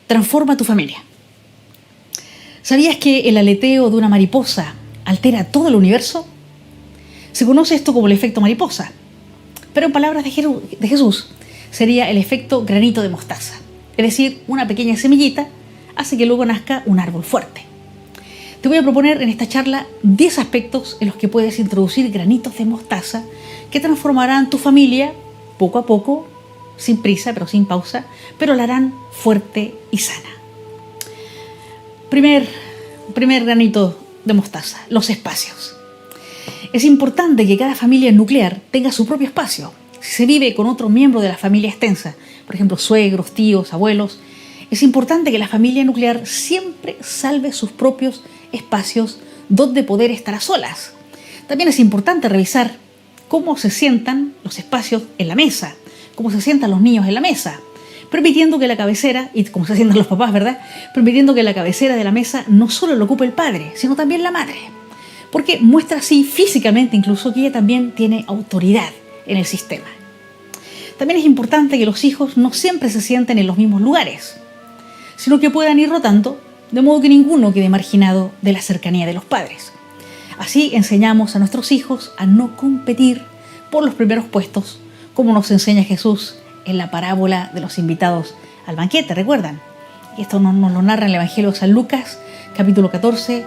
transforma tu familia. ¿Sabías que el aleteo de una mariposa altera todo el universo? Se conoce esto como el efecto mariposa, pero en palabras de Jesús sería el efecto granito de mostaza. Es decir, una pequeña semillita hace que luego nazca un árbol fuerte. Te voy a proponer en esta charla 10 aspectos en los que puedes introducir granitos de mostaza que transformarán tu familia poco a poco, sin prisa pero sin pausa, pero la harán fuerte y sana. Primer granito de mostaza, los espacios. Es importante que cada familia nuclear tenga su propio espacio. Si se vive con otro miembro de la familia extensa, por ejemplo suegros, tíos, abuelos, es importante que la familia nuclear siempre salve sus propios espacios donde poder estar a solas. También es importante revisar cómo se sientan los espacios en la mesa, cómo se sientan los niños en la mesa, permitiendo que la cabecera, y cómo se sientan los papás, ¿verdad? Permitiendo que la cabecera de la mesa no solo lo ocupe el padre, sino también la madre, porque muestra así físicamente incluso que ella también tiene autoridad en el sistema. También es importante que los hijos no siempre se sienten en los mismos lugares, sino que puedan ir rotando, de modo que ninguno quede marginado de la cercanía de los padres. Así enseñamos a nuestros hijos a no competir por los primeros puestos, como nos enseña Jesús en la parábola de los invitados al banquete, ¿recuerdan? Y esto nos lo narra en el Evangelio de San Lucas, capítulo 14,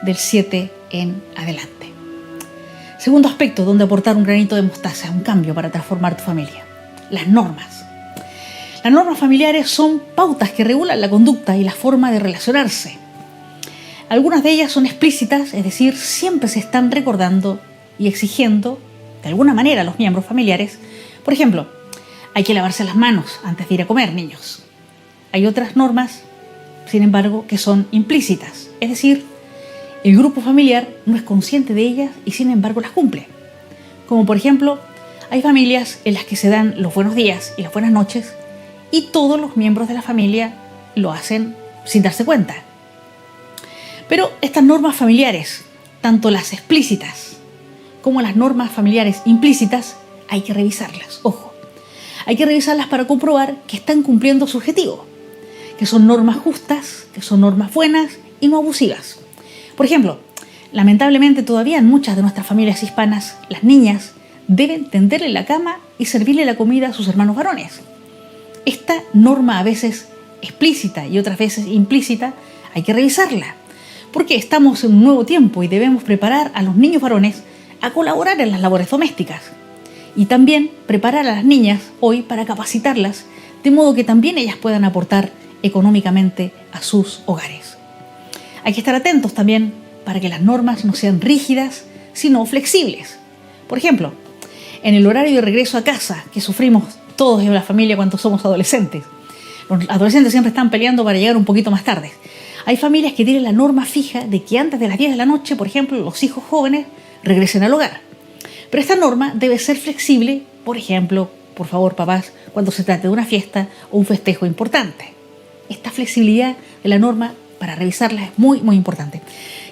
del 7 en adelante. Segundo aspecto donde aportar un granito de mostaza, un cambio para transformar tu familia: las normas. Las normas familiares son pautas que regulan la conducta y la forma de relacionarse. Algunas de ellas son explícitas, es decir, siempre se están recordando y exigiendo de alguna manera a los miembros familiares. Por ejemplo, hay que lavarse las manos antes de ir a comer, niños. Hay otras normas, sin embargo, que son implícitas, es decir, el grupo familiar no es consciente de ellas y sin embargo las cumple. Como por ejemplo, hay familias en las que se dan los buenos días y las buenas noches y todos los miembros de la familia lo hacen sin darse cuenta. Pero estas normas familiares, tanto las explícitas como las normas familiares implícitas, hay que revisarlas, ojo. Hay que revisarlas para comprobar que están cumpliendo su objetivo, que son normas justas, que son normas buenas y no abusivas. Por ejemplo, lamentablemente todavía en muchas de nuestras familias hispanas, las niñas deben tenderle la cama y servirle la comida a sus hermanos varones. Esta norma, a veces explícita y otras veces implícita, hay que revisarla, porque estamos en un nuevo tiempo y debemos preparar a los niños varones a colaborar en las labores domésticas y también preparar a las niñas hoy para capacitarlas, de modo que también ellas puedan aportar económicamente a sus hogares. Hay que estar atentos también para que las normas no sean rígidas, sino flexibles. Por ejemplo, en el horario de regreso a casa, que sufrimos todos en la familia cuando somos adolescentes. Los adolescentes siempre están peleando para llegar un poquito más tarde. Hay familias que tienen la norma fija de que antes de las 10 de la noche, por ejemplo, los hijos jóvenes regresen al hogar. Pero esta norma debe ser flexible, por ejemplo, por favor, papás, cuando se trate de una fiesta o un festejo importante. Esta flexibilidad de la norma, para revisarla, es muy, muy importante.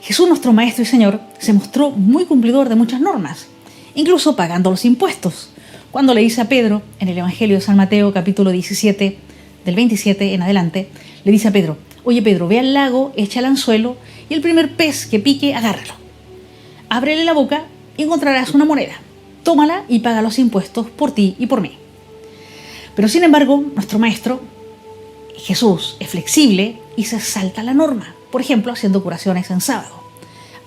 Jesús, nuestro Maestro y Señor, se mostró muy cumplidor de muchas normas, incluso pagando los impuestos, cuando le dice a Pedro, en el Evangelio de San Mateo, capítulo 17, del 27 en adelante, le dice a Pedro: oye Pedro, ve al lago, echa el anzuelo y el primer pez que pique, agárralo. Ábrele la boca y encontrarás una moneda. Tómala y paga los impuestos por ti y por mí. Pero sin embargo, nuestro Maestro, Jesús, es flexible y se salta la norma. Por ejemplo, haciendo curaciones en sábado.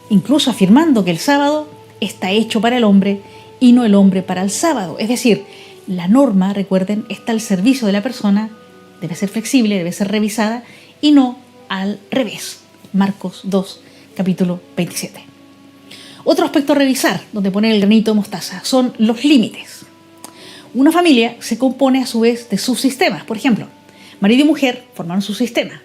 Incluso afirmando que el sábado está hecho para el hombre y no el hombre para el sábado. Es decir, la norma, recuerden, está al servicio de la persona, debe ser flexible, debe ser revisada y no al revés. Marcos 2, capítulo 27. Otro aspecto a revisar, donde poner el granito de mostaza, son los límites. Una familia se compone a su vez de subsistemas. Por ejemplo, marido y mujer forman su sistema.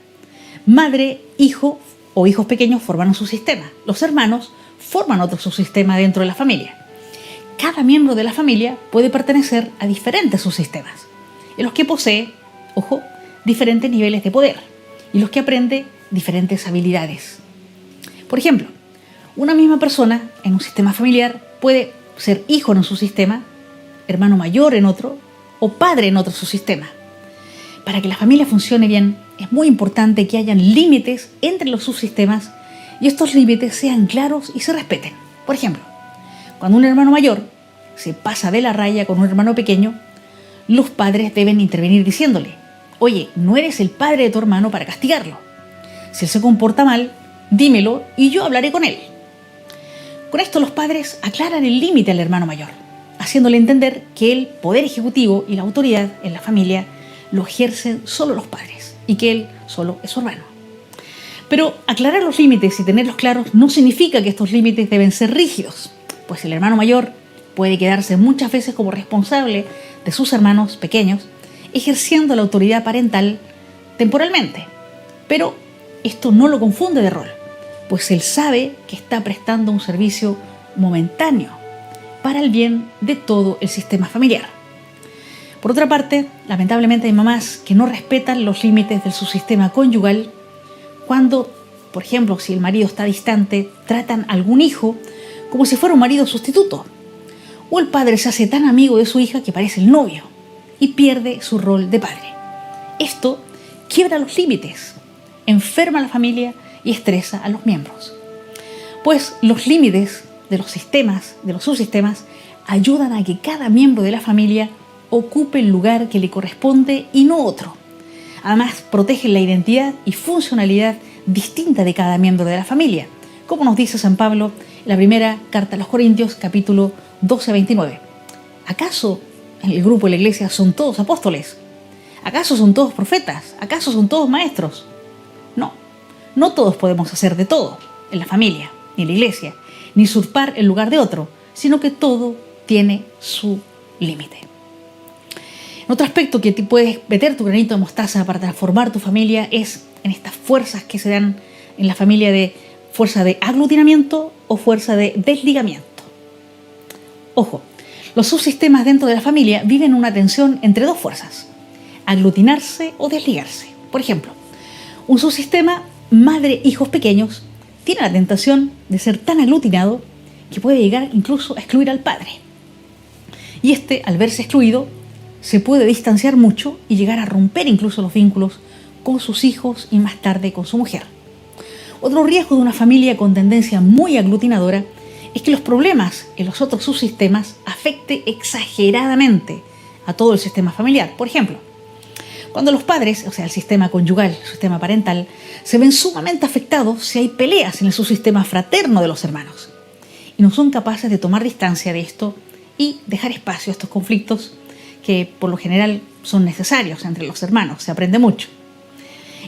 Madre, hijo o hijos pequeños forman su sistema. Los hermanos forman otro subsistema dentro de la familia. Cada miembro de la familia puede pertenecer a diferentes subsistemas, en los que posee, ojo, diferentes niveles de poder y los que aprende diferentes habilidades. Por ejemplo, una misma persona en un sistema familiar puede ser hijo en un subsistema, hermano mayor en otro o padre en otro subsistema. Para que la familia funcione bien, es muy importante que hayan límites entre los subsistemas y estos límites sean claros y se respeten. Por ejemplo, cuando un hermano mayor se pasa de la raya con un hermano pequeño, los padres deben intervenir diciéndole: oye, no eres el padre de tu hermano para castigarlo. Si él se comporta mal, dímelo y yo hablaré con él. Con esto los padres aclaran el límite al hermano mayor, haciéndole entender que el poder ejecutivo y la autoridad en la familia lo ejercen solo los padres y que él solo es su hermano. Pero aclarar los límites y tenerlos claros no significa que estos límites deben ser rígidos, pues el hermano mayor puede quedarse muchas veces como responsable de sus hermanos pequeños, ejerciendo la autoridad parental temporalmente. Pero esto no lo confunde de rol, pues él sabe que está prestando un servicio momentáneo para el bien de todo el sistema familiar. Por otra parte, lamentablemente hay mamás que no respetan los límites de su sistema conyugal cuando, por ejemplo, si el marido está distante, tratan a algún hijo como si fuera un marido sustituto. O el padre se hace tan amigo de su hija que parece el novio y pierde su rol de padre. Esto quiebra los límites, enferma a la familia y estresa a los miembros. Pues los límites de los sistemas, de los subsistemas, ayudan a que cada miembro de la familia ocupe el lugar que le corresponde y no otro. Además, protegen la identidad y funcionalidad distinta de cada miembro de la familia, como nos dice San Pablo en la primera carta a los Corintios, capítulo 12-29. ¿Acaso en el grupo de la iglesia son todos apóstoles? ¿Acaso son todos profetas? ¿Acaso son todos maestros? No todos podemos hacer de todo en la familia, ni en la iglesia, ni usurpar el lugar de otro, sino que todo tiene su límite. Otro aspecto que te puedes meter tu granito de mostaza para transformar tu familia es en estas fuerzas que se dan en la familia, de fuerza de aglutinamiento o fuerza de desligamiento. Ojo, los subsistemas dentro de la familia viven una tensión entre dos fuerzas: aglutinarse o desligarse. Por ejemplo, un subsistema madre-hijos pequeños tiene la tentación de ser tan aglutinado que puede llegar incluso a excluir al padre. Y este, al verse excluido, se puede distanciar mucho y llegar a romper incluso los vínculos con sus hijos y más tarde con su mujer. Otro riesgo de una familia con tendencia muy aglutinadora es que los problemas en los otros subsistemas afecten exageradamente a todo el sistema familiar. Por ejemplo, cuando los padres, o sea, el sistema conyugal, el sistema parental, se ven sumamente afectados si hay peleas en el subsistema fraterno de los hermanos y no son capaces de tomar distancia de esto y dejar espacio a estos conflictos que por lo general son necesarios entre los hermanos, se aprende mucho.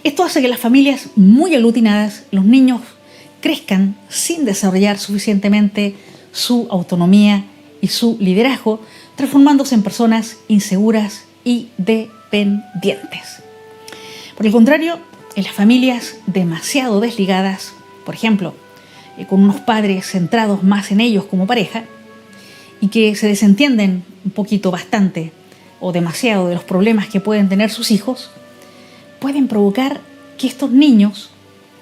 Esto hace que las familias muy aglutinadas, los niños crezcan sin desarrollar suficientemente su autonomía y su liderazgo, transformándose en personas inseguras y dependientes. Por el contrario, en las familias demasiado desligadas, por ejemplo, con unos padres centrados más en ellos como pareja y que se desentienden un poquito, bastante o demasiado de los problemas que pueden tener sus hijos, pueden provocar que estos niños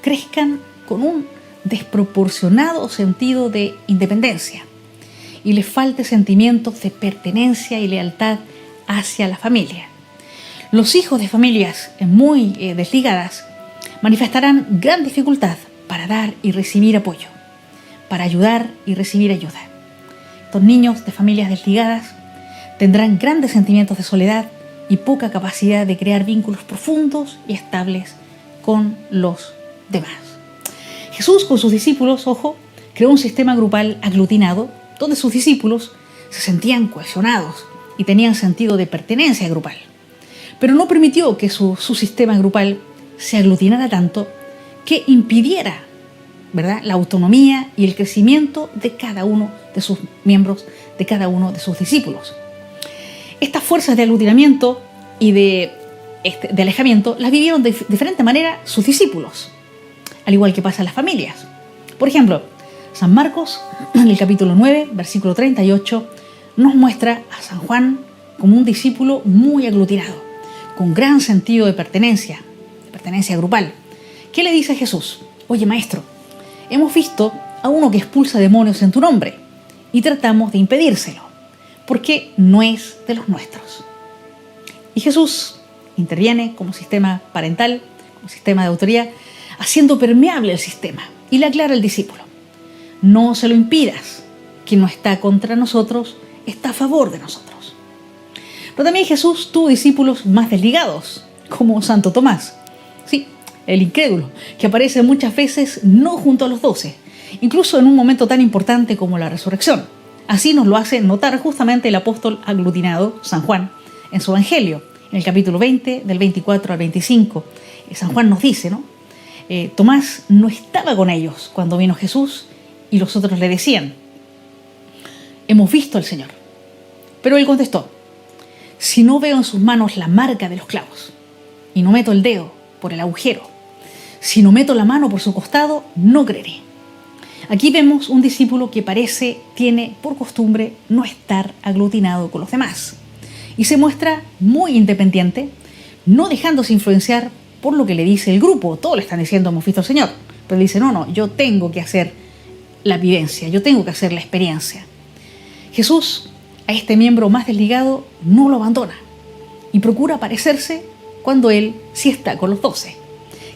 crezcan con un desproporcionado sentido de independencia y les falte sentimientos de pertenencia y lealtad hacia la familia. Los hijos de familias muy desligadas manifestarán gran dificultad para dar y recibir apoyo, para ayudar y recibir ayuda. Estos niños de familias desligadas tendrán grandes sentimientos de soledad y poca capacidad de crear vínculos profundos y estables con los demás. Jesús, con sus discípulos, creó un sistema grupal aglutinado donde sus discípulos se sentían cohesionados y tenían sentido de pertenencia grupal. Pero no permitió que su sistema grupal se aglutinara tanto que impidiera, ¿verdad?, la autonomía y el crecimiento de cada uno de sus miembros, de cada uno de sus discípulos. Estas fuerzas de aglutinamiento y de alejamiento las vivieron de diferente manera sus discípulos, al igual que pasa en las familias. Por ejemplo, San Marcos, en el capítulo 9, versículo 38, nos muestra a San Juan como un discípulo muy aglutinado, con gran sentido de pertenencia grupal. ¿Qué le dice a Jesús? Oye, maestro, hemos visto a uno que expulsa demonios en tu nombre y tratamos de impedírselo, porque no es de los nuestros. Y Jesús interviene como sistema parental un sistema de autoridad, haciendo permeable el sistema. Y le aclara el discípulo: no se lo impidas, quien no está contra nosotros está a favor de nosotros. Pero también Jesús tuvo discípulos más desligados, como Santo Tomás, sí, el incrédulo, que aparece muchas veces no junto a los 12, incluso en un momento tan importante como la resurrección. Así nos lo hace notar justamente el apóstol aglutinado San Juan en su Evangelio, en el capítulo 20, del 24 al 25. San Juan nos dice, ¿no? Tomás no estaba con ellos cuando vino Jesús y los otros le decían: hemos visto al Señor. Pero él contestó: si no veo en sus manos la marca de los clavos y no meto el dedo por el agujero, si no meto la mano por su costado, no creeré. Aquí vemos un discípulo que tiene por costumbre no estar aglutinado con los demás y se muestra muy independiente, no dejándose influenciar por lo que le dice el grupo. Todos le están diciendo: hemos visto al Señor. Pero él dice: no, yo tengo que hacer la vivencia, yo tengo que hacer la experiencia. Jesús a este miembro más desligado no lo abandona y procura parecerse cuando él sí está con los 12.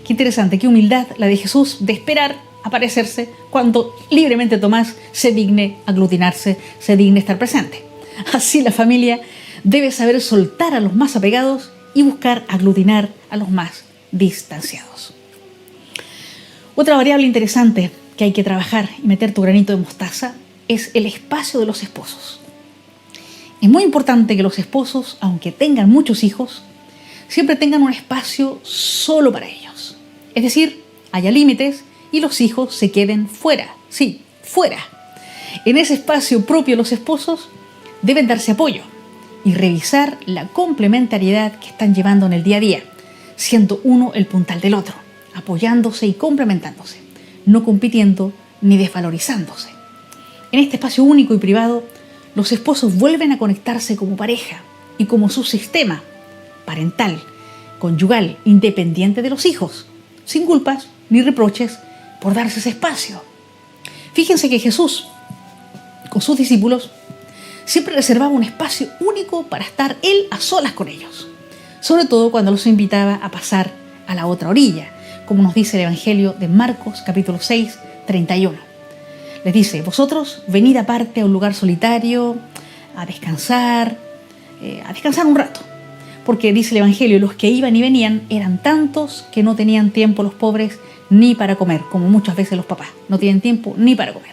Qué interesante, qué humildad la de Jesús de esperar aparecerse cuando libremente Tomás se digne aglutinarse, se digne estar presente. Así la familia debe saber soltar a los más apegados y buscar aglutinar a los más distanciados. Otra variable interesante que hay que trabajar y meter tu granito de mostaza es el espacio de los esposos. Es muy importante que los esposos, aunque tengan muchos hijos, siempre tengan un espacio solo para ellos. Es decir, haya límites y los hijos se queden fuera. Sí, fuera. En ese espacio propio los esposos deben darse apoyo y revisar la complementariedad que están llevando en el día a día, siendo uno el puntal del otro, apoyándose y complementándose, no compitiendo ni desvalorizándose. En este espacio único y privado, los esposos vuelven a conectarse como pareja y como su sistema parental, conyugal, independiente de los hijos, sin culpas ni reproches por darse ese espacio. Fíjense que Jesús, con sus discípulos, siempre reservaba un espacio único para estar él a solas con ellos, sobre todo cuando los invitaba a pasar a la otra orilla, como nos dice el Evangelio de Marcos, capítulo 6, 31. Les dice: vosotros venid aparte a un lugar solitario, a descansar un rato. Porque dice el Evangelio, los que iban y venían eran tantos que no tenían tiempo los pobres ni para comer, como muchas veces los papás, no tienen tiempo ni para comer.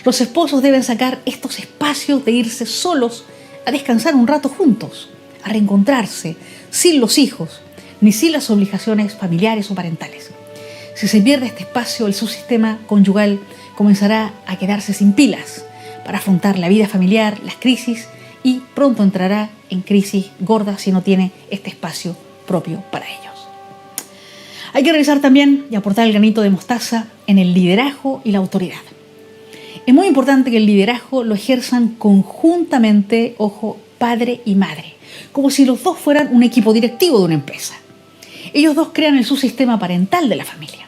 Los esposos deben sacar estos espacios de irse solos a descansar un rato juntos, a reencontrarse, sin los hijos, ni sin las obligaciones familiares o parentales. Si se pierde este espacio, el subsistema conyugal comenzará a quedarse sin pilas para afrontar la vida familiar, las crisis, y pronto entrará en crisis gorda si no tiene este espacio propio para ellos. Hay que revisar también y aportar el granito de mostaza en el liderazgo y la autoridad. Es muy importante que el liderazgo lo ejerzan conjuntamente, ojo, padre y madre, como si los dos fueran un equipo directivo de una empresa. Ellos dos crean el subsistema parental de la familia.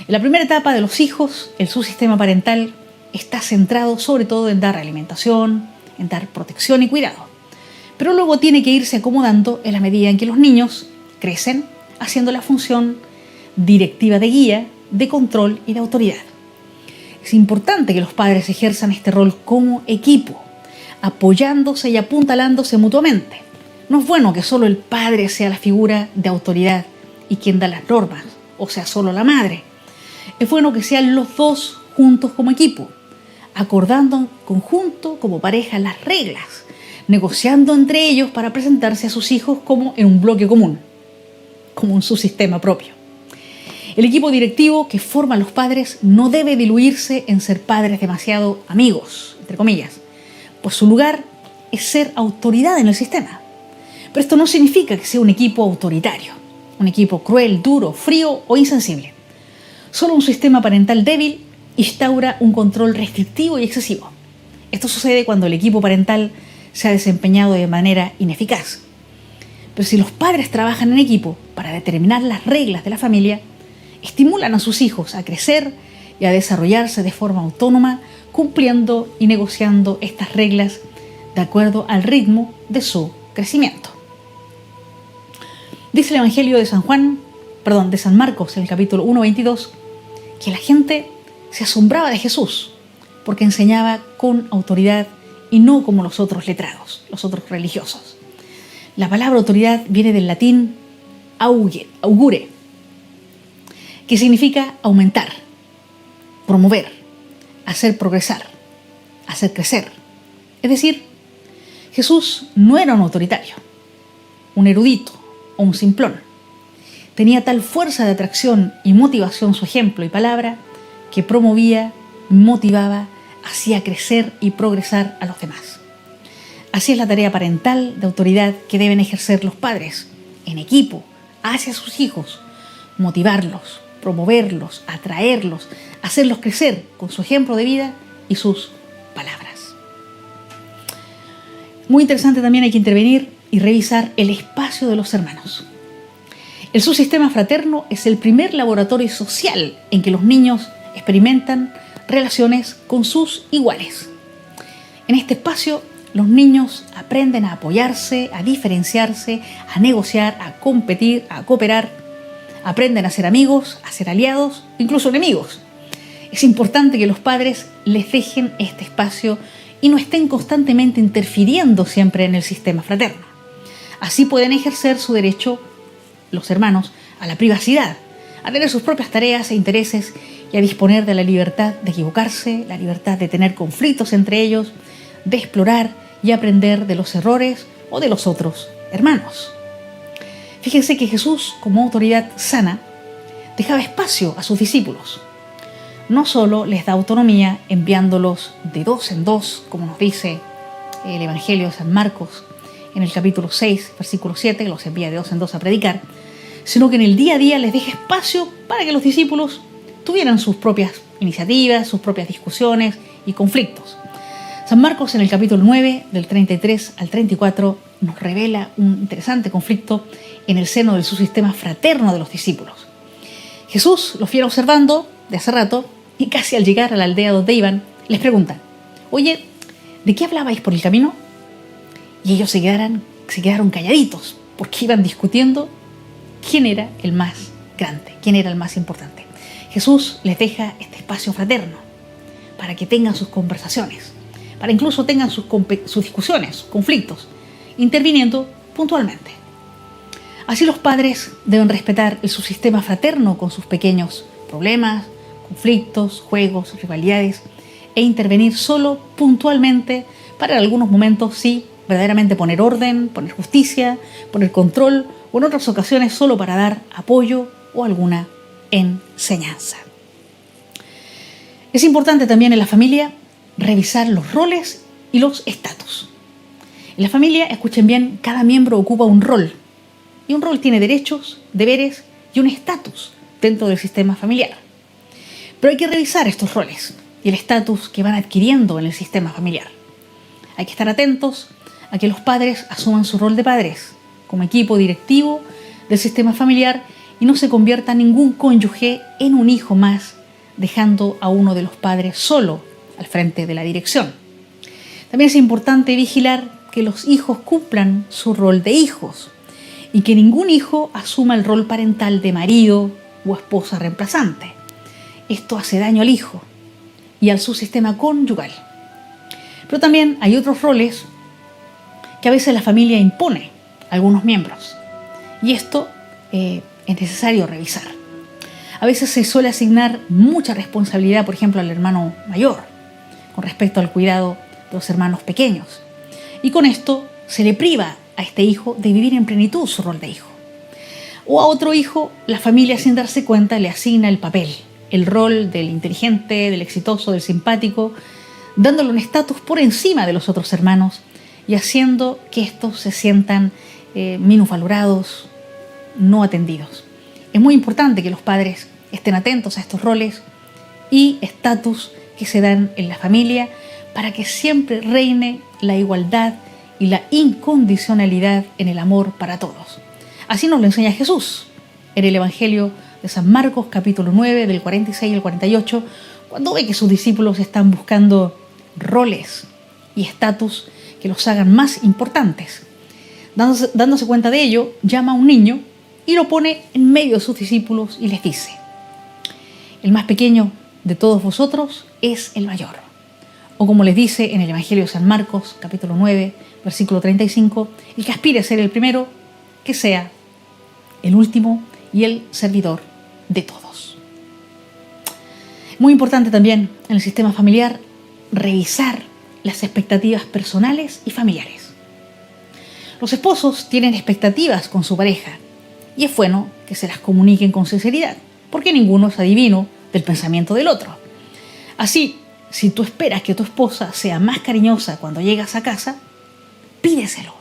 En la primera etapa de los hijos, el subsistema parental está centrado sobre todo en dar alimentación, en dar protección y cuidado. Pero luego tiene que irse acomodando en la medida en que los niños crecen, haciendo la función directiva de guía, de control y de autoridad. Es importante que los padres ejerzan este rol como equipo, apoyándose y apuntalándose mutuamente. No es bueno que solo el padre sea la figura de autoridad y quien da las normas, o sea, solo la madre. Es bueno que sean los dos juntos como equipo, acordando en conjunto como pareja las reglas, negociando entre ellos para presentarse a sus hijos como en un bloque común, como en su sistema propio. El equipo directivo que forman los padres no debe diluirse en ser padres demasiado amigos, entre comillas, pues su lugar es ser autoridad en el sistema. Pero esto no significa que sea un equipo autoritario, un equipo cruel, duro, frío o insensible. Solo un sistema parental débil instaura un control restrictivo y excesivo. Esto sucede cuando el equipo parental se ha desempeñado de manera ineficaz. Pero si los padres trabajan en equipo para determinar las reglas de la familia, estimulan a sus hijos a crecer y a desarrollarse de forma autónoma, cumpliendo y negociando estas reglas de acuerdo al ritmo de su crecimiento. Dice el Evangelio de San Juan de San Marcos, en el capítulo 1:22, que la gente se asombraba de Jesús porque enseñaba con autoridad y no como los otros letrados, los otros religiosos. La palabra autoridad viene del latín augure, que significa aumentar, promover, hacer progresar, hacer crecer. Es decir, Jesús no era un autoritario, un erudito o un simplón. Tenía tal fuerza de atracción y motivación su ejemplo y palabra que promovía, motivaba, hacía crecer y progresar a los demás. Así es la tarea parental de autoridad que deben ejercer los padres en equipo hacia sus hijos, motivarlos, promoverlos, atraerlos, hacerlos crecer con su ejemplo de vida y sus palabras. Muy interesante también, hay que intervenir y revisar el espacio de los hermanos. El subsistema fraterno es el primer laboratorio social en que los niños experimentan relaciones con sus iguales. En este espacio, los niños aprenden a apoyarse, a diferenciarse, a negociar, a competir, a cooperar. Aprenden a ser amigos, a ser aliados, incluso enemigos. Es importante que los padres les dejen este espacio y no estén constantemente interfiriendo siempre en el sistema fraterno. Así pueden ejercer su derecho, los hermanos, a la privacidad, a tener sus propias tareas e intereses y a disponer de la libertad de equivocarse, la libertad de tener conflictos entre ellos, de explorar y aprender de los errores o de los otros hermanos. Fíjense que Jesús, como autoridad sana, dejaba espacio a sus discípulos. No solo les da autonomía enviándolos de dos en dos, como nos dice el Evangelio de San Marcos en el capítulo 6, versículo 7, que los envía de dos en dos a predicar, sino que en el día a día les deja espacio para que los discípulos tuvieran sus propias iniciativas, sus propias discusiones y conflictos. San Marcos, en el capítulo 9, del 33 al 34, nos revela un interesante conflicto en el seno del subsistema fraterno de los discípulos. Jesús los viene observando de hace rato y casi al llegar a la aldea donde iban, les preguntan: oye, ¿de qué hablabais por el camino? Y ellos se quedaron calladitos porque iban discutiendo quién era el más grande, quién era el más importante. Jesús les deja este espacio fraterno para que tengan sus conversaciones, para incluso tengan sus discusiones, sus conflictos, interviniendo puntualmente. Así los padres deben respetar el subsistema fraterno con sus pequeños problemas, conflictos, juegos, rivalidades, e intervenir solo puntualmente para en algunos momentos sí verdaderamente poner orden, poner justicia, poner control, o en otras ocasiones solo para dar apoyo o alguna enseñanza. Es importante también en la familia revisar los roles y los estatus. En la familia, escuchen bien, cada miembro ocupa un rol. Y un rol tiene derechos, deberes y un estatus dentro del sistema familiar. Pero hay que revisar estos roles y el estatus que van adquiriendo en el sistema familiar. Hay que estar atentos a que los padres asuman su rol de padres como equipo directivo del sistema familiar y no se convierta ningún cónyuge en un hijo más, dejando a uno de los padres solo al frente de la dirección. También es importante vigilar que los hijos cumplan su rol de hijos y que ningún hijo asuma el rol parental de marido o esposa reemplazante. Esto hace daño al hijo y al subsistema conyugal. Pero también hay otros roles que a veces la familia impone a algunos miembros y esto es necesario revisar. A veces se suele asignar mucha responsabilidad, por ejemplo, al hermano mayor con respecto al cuidado de los hermanos pequeños. Y con esto se le priva a este hijo de vivir en plenitud su rol de hijo. O a otro hijo, la familia sin darse cuenta le asigna el papel, el rol del inteligente, del exitoso, del simpático, dándole un estatus por encima de los otros hermanos y haciendo que estos se sientan minusvalorados, no atendidos. Es muy importante que los padres estén atentos a estos roles y estatus que se dan en la familia para que siempre reine la igualdad y la incondicionalidad en el amor para todos. Así nos lo enseña Jesús en el Evangelio de San Marcos, capítulo 9, del 46 al 48, cuando ve que sus discípulos están buscando roles y estatus que los hagan más importantes. Dándose cuenta de ello, llama a un niño y lo pone en medio de sus discípulos y les dice: el más pequeño de todos vosotros es el mayor. O como les dice en el Evangelio de San Marcos, capítulo 9, versículo 35, el que aspire a ser el primero, que sea el último y el servidor de todos. Muy importante también en el sistema familiar revisar las expectativas personales y familiares. Los esposos tienen expectativas con su pareja y es bueno que se las comuniquen con sinceridad, porque ninguno es adivino del pensamiento del otro. Así, si tú esperas que tu esposa sea más cariñosa cuando llegas a casa, pídeselo.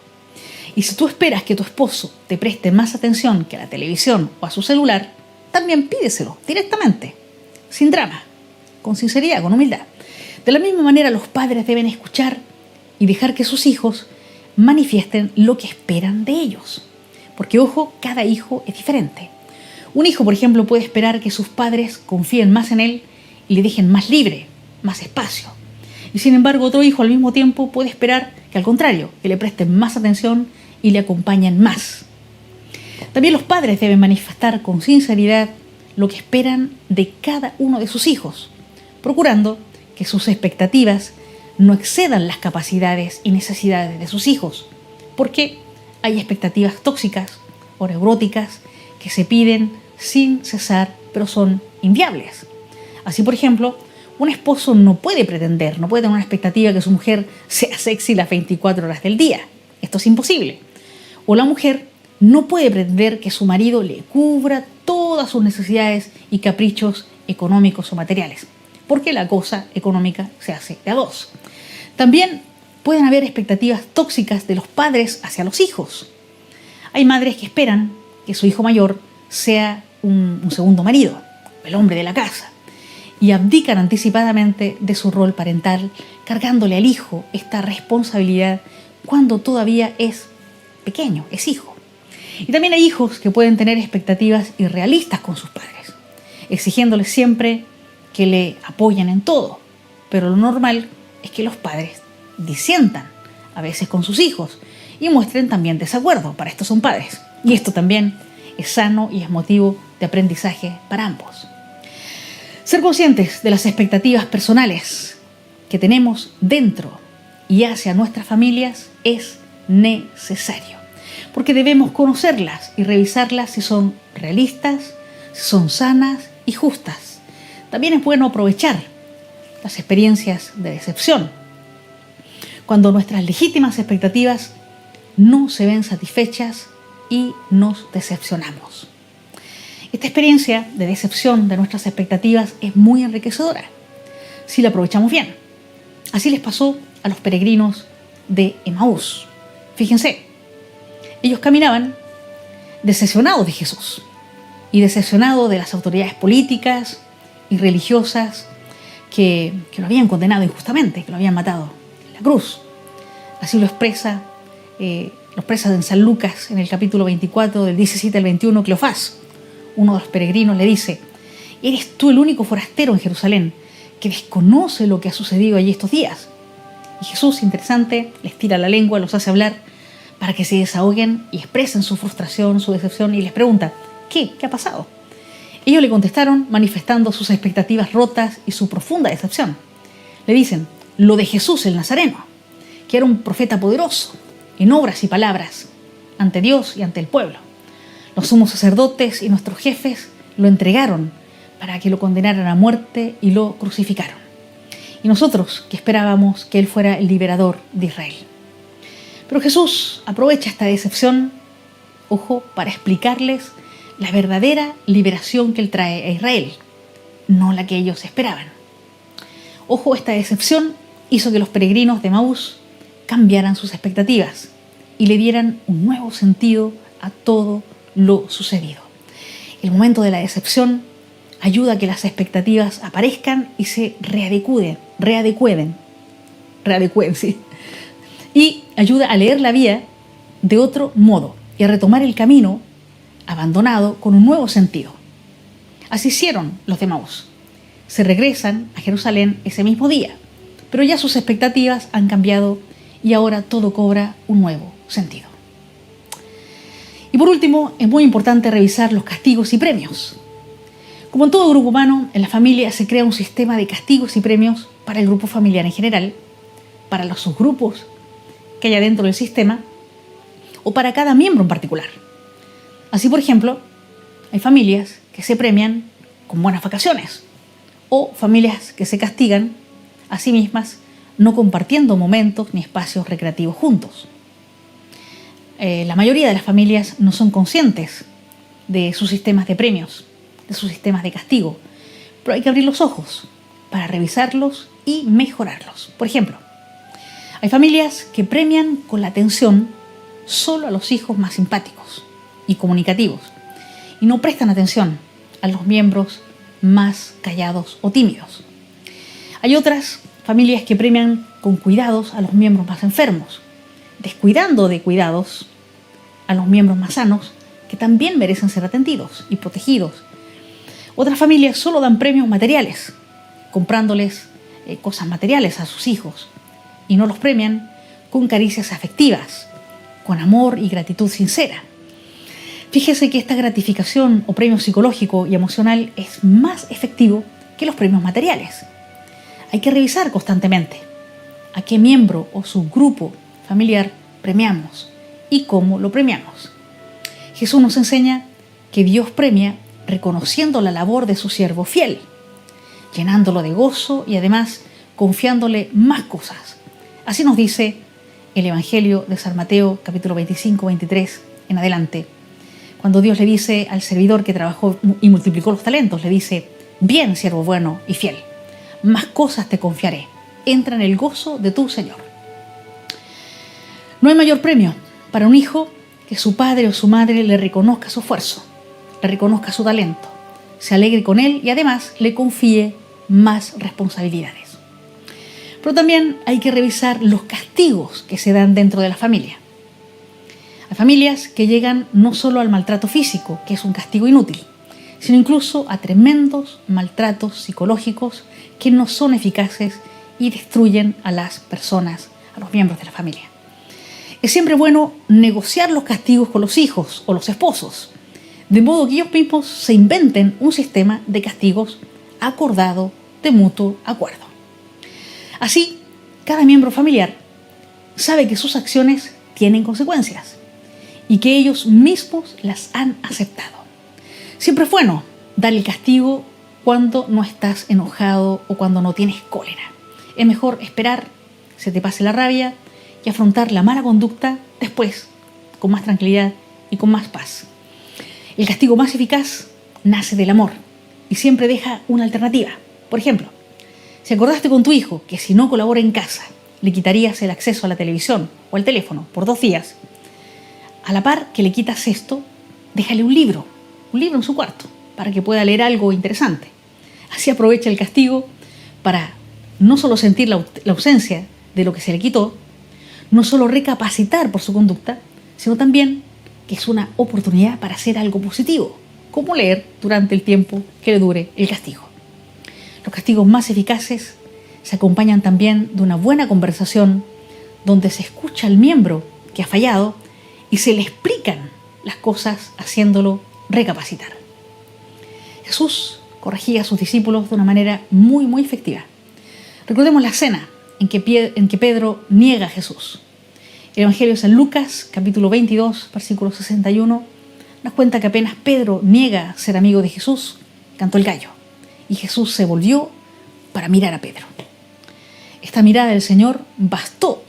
Y si tú esperas que tu esposo te preste más atención que a la televisión o a su celular, también pídeselo directamente, sin drama, con sinceridad, con humildad. De la misma manera, los padres deben escuchar y dejar que sus hijos manifiesten lo que esperan de ellos. Porque, ojo, cada hijo es diferente. Un hijo, por ejemplo, puede esperar que sus padres confíen más en él y le dejen más libre, más espacio. Y sin embargo, otro hijo al mismo tiempo puede esperar que al contrario, que le presten más atención y le acompañen más. También los padres deben manifestar con sinceridad lo que esperan de cada uno de sus hijos, procurando que sus expectativas no excedan las capacidades y necesidades de sus hijos, porque hay expectativas tóxicas o neuróticas que se piden sin cesar, pero son inviables. Así, por ejemplo, un esposo no puede pretender, no puede tener una expectativa que su mujer sea sexy las 24 horas del día. Esto es imposible. O la mujer no puede pretender que su marido le cubra todas sus necesidades y caprichos económicos o materiales, porque la cosa económica se hace de a dos. También pueden haber expectativas tóxicas de los padres hacia los hijos. Hay madres que esperan que su hijo mayor sea un segundo marido, el hombre de la casa, y abdican anticipadamente de su rol parental, cargándole al hijo esta responsabilidad cuando todavía es pequeño, es hijo. Y también hay hijos que pueden tener expectativas irrealistas con sus padres, exigiéndoles siempre que le apoyen en todo, pero lo normal es que los padres disientan a veces con sus hijos y muestren también desacuerdo. Para esto son padres, y esto también es sano y es motivo de aprendizaje para ambos. Ser conscientes de las expectativas personales que tenemos dentro y hacia nuestras familias es necesario, porque debemos conocerlas y revisarlas si son realistas, si son sanas y justas. También es bueno aprovechar las experiencias de decepción, cuando nuestras legítimas expectativas no se ven satisfechas y nos decepcionamos. Esta experiencia de decepción de nuestras expectativas es muy enriquecedora si la aprovechamos bien. Así les pasó a los peregrinos de Emaús. Fíjense, ellos caminaban decepcionados de Jesús y decepcionados de las autoridades políticas y religiosas que lo habían condenado injustamente, que lo habían matado en la cruz. Así lo expresa en San Lucas, en el capítulo 24, del 17 al 21, Cleofás. Uno de los peregrinos le dice: ¿eres tú el único forastero en Jerusalén que desconoce lo que ha sucedido allí estos días? Y Jesús, interesante, les tira la lengua, los hace hablar para que se desahoguen y expresen su frustración, su decepción, y les pregunta: ¿qué ha pasado? Ellos le contestaron manifestando sus expectativas rotas y su profunda decepción. Le dicen: lo de Jesús el Nazareno, que era un profeta poderoso en obras y palabras ante Dios y ante el pueblo. Los sumos sacerdotes y nuestros jefes lo entregaron para que lo condenaran a muerte y lo crucificaron. Y nosotros que esperábamos que Él fuera el liberador de Israel. Pero Jesús aprovecha esta decepción, ojo, para explicarles la verdadera liberación que Él trae a Israel, no la que ellos esperaban. Ojo, esta decepción hizo que los peregrinos de Emaús cambiaran sus expectativas y le dieran un nuevo sentido a todo lo sucedido. El momento de la decepción ayuda a que las expectativas aparezcan y se readecúen, ¿sí? Y ayuda a leer la vida de otro modo y a retomar el camino abandonado con un nuevo sentido. Así hicieron los de Emaús. Se regresan a Jerusalén ese mismo día, pero ya sus expectativas han cambiado y ahora todo cobra un nuevo sentido. Y por último, es muy importante revisar los castigos y premios. Como en todo grupo humano, en la familia se crea un sistema de castigos y premios para el grupo familiar en general, para los subgrupos que haya dentro del sistema o para cada miembro en particular. Así, por ejemplo, hay familias que se premian con buenas vacaciones o familias que se castigan a sí mismas no compartiendo momentos ni espacios recreativos juntos. La mayoría de las familias no son conscientes de sus sistemas de premios, de sus sistemas de castigo, pero hay que abrir los ojos para revisarlos y mejorarlos. Por ejemplo, hay familias que premian con la atención solo a los hijos más simpáticos y comunicativos y no prestan atención a los miembros más callados o tímidos. Hay otras familias que premian con cuidados a los miembros más enfermos, descuidando de cuidados a los miembros más sanos que también merecen ser atendidos y protegidos. Otras familias solo dan premios materiales, comprándoles cosas materiales a sus hijos y no los premian con caricias afectivas, con amor y gratitud sincera. Fíjese que esta gratificación o premio psicológico y emocional es más efectivo que los premios materiales. Hay que revisar constantemente a qué miembro o subgrupo familiar premiamos y cómo lo premiamos. Jesús nos enseña que Dios premia reconociendo la labor de su siervo fiel, llenándolo de gozo y además confiándole más cosas. Así nos dice el Evangelio de San Mateo, capítulo 25, 23 en adelante. Cuando Dios le dice al servidor que trabajó y multiplicó los talentos, le dice: bien, siervo bueno y fiel, más cosas te confiaré, entra en el gozo de tu Señor. No hay mayor premio para un hijo que su padre o su madre le reconozca su esfuerzo, le reconozca su talento, se alegre con él y además le confíe más responsabilidades. Pero también hay que revisar los castigos que se dan dentro de la familia. Hay familias que llegan no solo al maltrato físico, que es un castigo inútil, sino incluso a tremendos maltratos psicológicos que no son eficaces y destruyen a las personas, a los miembros de la familia. Es siempre bueno negociar los castigos con los hijos o los esposos, de modo que ellos mismos se inventen un sistema de castigos acordado de mutuo acuerdo. Así, cada miembro familiar sabe que sus acciones tienen consecuencias y que ellos mismos las han aceptado. Siempre es bueno dar el castigo cuando no estás enojado o cuando no tienes cólera. Es mejor esperar, se te pase la rabia y afrontar la mala conducta después, con más tranquilidad y con más paz. El castigo más eficaz nace del amor y siempre deja una alternativa. Por ejemplo, si acordaste con tu hijo que si no colabora en casa le quitarías el acceso a la televisión o al teléfono por 2 días, a la par que le quitas esto, déjale un libro en su cuarto para que pueda leer algo interesante. Así aprovecha el castigo para no solo sentir la ausencia de lo que se le quitó, no solo recapacitar por su conducta, sino también que es una oportunidad para hacer algo positivo, como leer durante el tiempo que le dure el castigo. Los castigos más eficaces se acompañan también de una buena conversación donde se escucha al miembro que ha fallado y se le explican las cosas haciéndolo recapacitar. Jesús corregía a sus discípulos de una manera muy, muy efectiva. Recordemos la cena en que Pedro niega a Jesús. El Evangelio de San Lucas, capítulo 22, versículo 61, nos cuenta que apenas Pedro niega ser amigo de Jesús, cantó el gallo, y Jesús se volvió para mirar a Pedro. Esta mirada del Señor bastó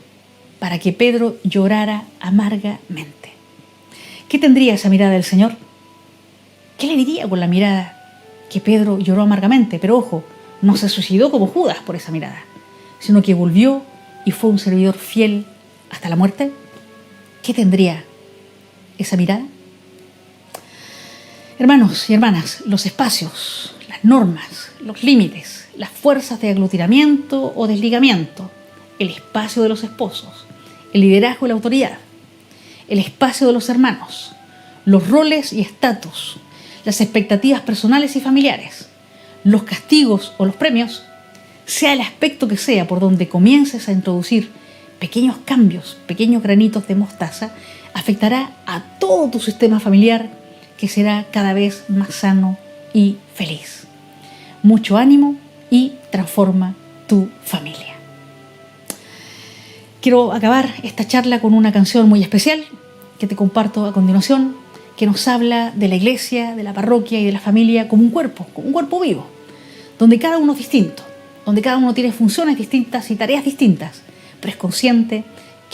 para que Pedro llorara amargamente. ¿Qué tendría esa mirada del Señor? ¿Qué le diría con la mirada que Pedro lloró amargamente? Pero ojo, no se suicidó como Judas por esa mirada, sino que volvió y fue un servidor fiel hasta la muerte. ¿Qué tendría esa mirada? Hermanos y hermanas, los espacios, las normas, los límites, las fuerzas de aglutinamiento o desligamiento, el espacio de los esposos, el liderazgo y la autoridad, el espacio de los hermanos, los roles y estatus, las expectativas personales y familiares, los castigos o los premios, sea el aspecto que sea por donde comiences a introducir pequeños cambios, pequeños granitos de mostaza, afectará a todo tu sistema familiar, que será cada vez más sano y feliz. Mucho ánimo y transforma tu familia. Quiero acabar esta charla con una canción muy especial que te comparto a continuación, que nos habla de la iglesia, de la parroquia y de la familia como un cuerpo vivo, donde cada uno es distinto, donde cada uno tiene funciones distintas y tareas distintas, pero es consciente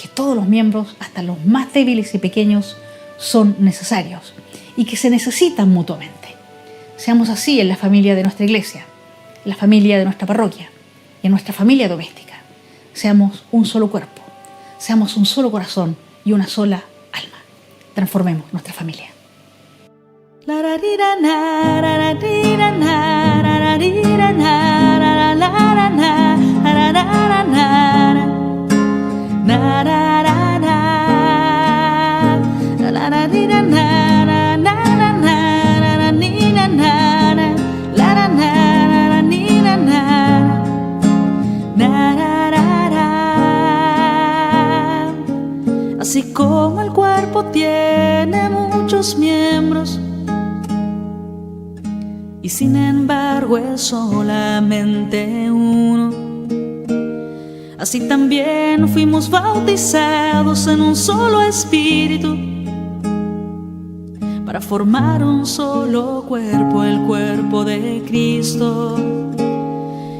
que todos los miembros, hasta los más débiles y pequeños, son necesarios y que se necesitan mutuamente. Seamos así en la familia de nuestra iglesia, en la familia de nuestra parroquia y en nuestra familia doméstica. Seamos un solo cuerpo, seamos un solo corazón y una sola alma. Transformemos nuestra familia. Así como el cuerpo tiene muchos miembros y sin embargo es solamente uno, así también fuimos bautizados en un solo espíritu para formar un solo cuerpo, el cuerpo de Cristo.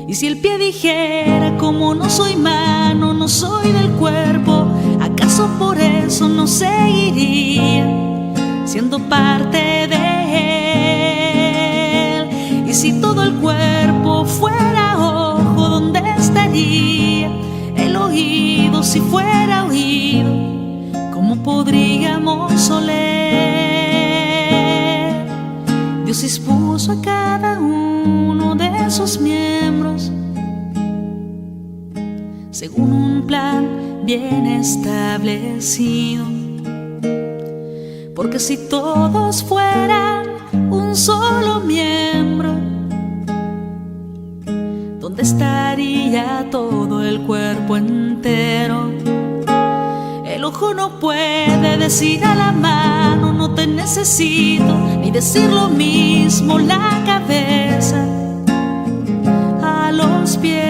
Y si el pie dijera, como no soy mano, no soy del cuerpo, ¿acaso por eso no seguiría siendo parte de él? Y si todo el cuerpo fuera ojo, ¿dónde estaría el oído? Si fuera oído, ¿cómo podríamos oler? Dios dispuso a cada uno de esos miembros según un plan bien establecido, porque si todos fueran un solo miembro, ¿dónde estaría todo el cuerpo entero? El ojo no puede decir a la mano no te necesito, ni decir lo mismo la cabeza a los pies.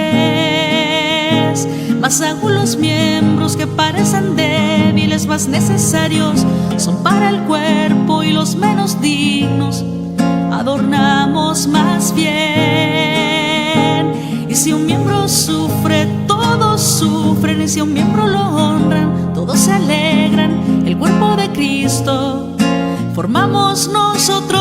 Más aún los miembros que parecen débiles, más necesarios son para el cuerpo, y los menos dignos adornamos más bien. Y si un miembro sufre, todos sufren, y si un miembro lo honran, todos se alegran. El cuerpo de Cristo formamos nosotros.